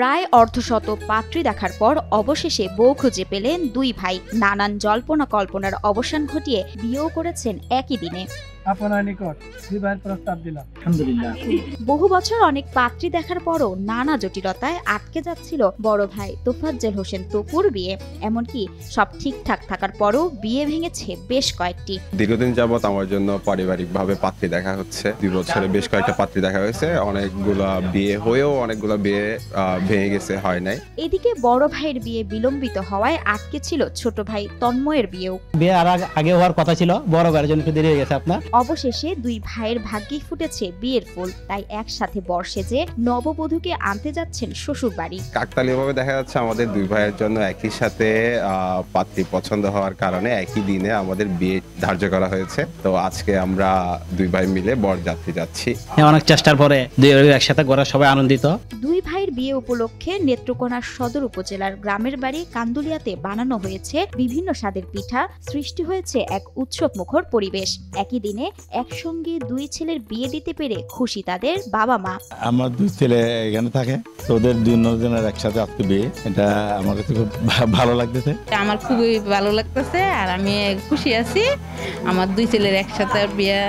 প্রায় অর্ধশত পাত্রী দেখার পর অবশেষে বউ খুঁজে পেলেন দুই ভাই। নানান জল্পনা কল্পনার অবসান ঘটিয়ে বিয়েও করেছেন একই দিনে। আপনার নিকট বিবাহের প্রস্তাব দিলাম। আলহামদুলিল্লাহ। বহু বছর অনেক পাত্রী দেখার পরও নানা জটিলতায় আটকে যাচ্ছিল বড় ভাই তোফাজ্জল হোসেন তপুর বিয়ে। এমনকি সব ঠিকঠাক থাকার পরও বিয়ে ভেঙেছে বেশ কয়েকটি। দীর্ঘদিন যাবৎ আমার জন্য পারিবারিকভাবে পাত্রী দেখা হচ্ছে। 2 বছরে বেশ কয়েকটা পাত্রী দেখা হয়েছে। অনেকগুলা বিয়ে হয়েও অনেকগুলা বিয়ে ভেঙে গেছে, হয় নাই। এদিকে বড় ভাইয়ের বিয়ে বিলম্বিত হওয়ায় আটকে ছিল ছোট ভাই তন্ময়ের বিয়েও। বিয়ে আর আগে হওয়ার কথা ছিল, বড় ভাইয়ের জন্য একটু দেরি হয়ে গেছে আপনার। অবশেষে দুই ভাইয়ের ভাগ্যেই ফুটেছে বিয়ের ফুল। তাই একসাথে বর্ষে যে নববধূকে আনতে যাচ্ছেন শ্বশুর বাড়ি। কাকতালীয়ভাবে দেখা যাচ্ছে আমাদের দুই ভাইয়ের জন্য একই সাথে পাত্রী পছন্দ হওয়ার কারণে একই দিনে আমাদের বিয়ে ধার্য করা হয়েছে। তো আজকে আমরা দুই ভাই মিলে বরযাত্রী যাচ্ছি। অনেক চেষ্টার পরে দুই ভাই একসাথে করা, সবাই আনন্দিত। দুই ভাইয়ের বিয়ে উপলক্ষে নেত্রকোনার সদর উপজেলার গ্রামের বাড়ি কান্দুলিয়াতে বানানো হয়েছে বিভিন্ন স্বাদের পিঠা। সৃষ্টি হয়েছে এক উৎসব মুখর পরিবেশ। একই দিনে একসঙ্গে দুই ছেলের বিয়ে দিতে পেরে খুশি তাদের বাবা মা। আমার দুই ছেলে এখানে থাকে, তো ওদের দুজনের একসাথে আজকে বিয়ে, এটা আমার কাছে খুব ভালো লাগতেছে। আমার খুবই ভালো লাগতেছে আর আমি খুশি আছি আমার দুই ছেলের একসাথে বিয়ে।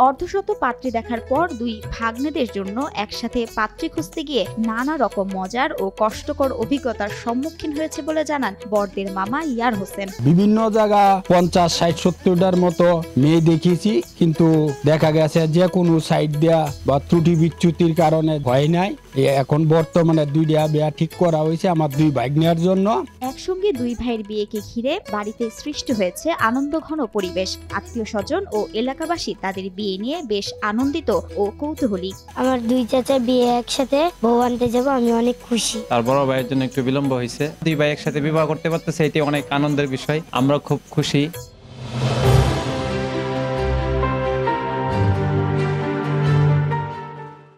অর্ধশত পাত্রী দেখার পর দুই ভাগ্নেদের জন্য একসাথে পাত্রী খুঁজতে গিয়ে নানা রকম মজার ও কষ্টকর অভিজ্ঞতার সম্মুখীন হয়েছে বলে জানান বরদের মামা ইয়ার হোসেন। বিভিন্ন জায়গা 50, 60, 70টার মতো মেয়ে দেখিয়েছি, কিন্তু দেখা গেছে যে কোনো সাইড দেয়া বা ত্রুটি বিচ্যুতির কারণে হয় নাই। এখন বর্তমানে দুইটা বিয়া ঠিক করা হয়েছে আমার দুই ভাগ্নের জন্য। একসঙ্গে দুই ভাইয়ের বিয়েকে ঘিরে বাড়িতে সৃষ্টি হয়েছে আনন্দঘন পরিবেশ। আত্মীয় স্বজন ও এলাকাবাসী তাদের বিয়ে নিয়ে বেশ আনন্দিত ও কৌতূহলী। আমার দুই চাচার বিয়ে একসাথে বউ আনতে যাব, আমি অনেক খুশি। তার বড় ভাইয়ের জন্য একটু বিলম্ব হয়েছে, দুই ভাই একসাথে বিবাহ করতে পারতেছে, এটি অনেক আনন্দের বিষয়, আমরা খুব খুশি।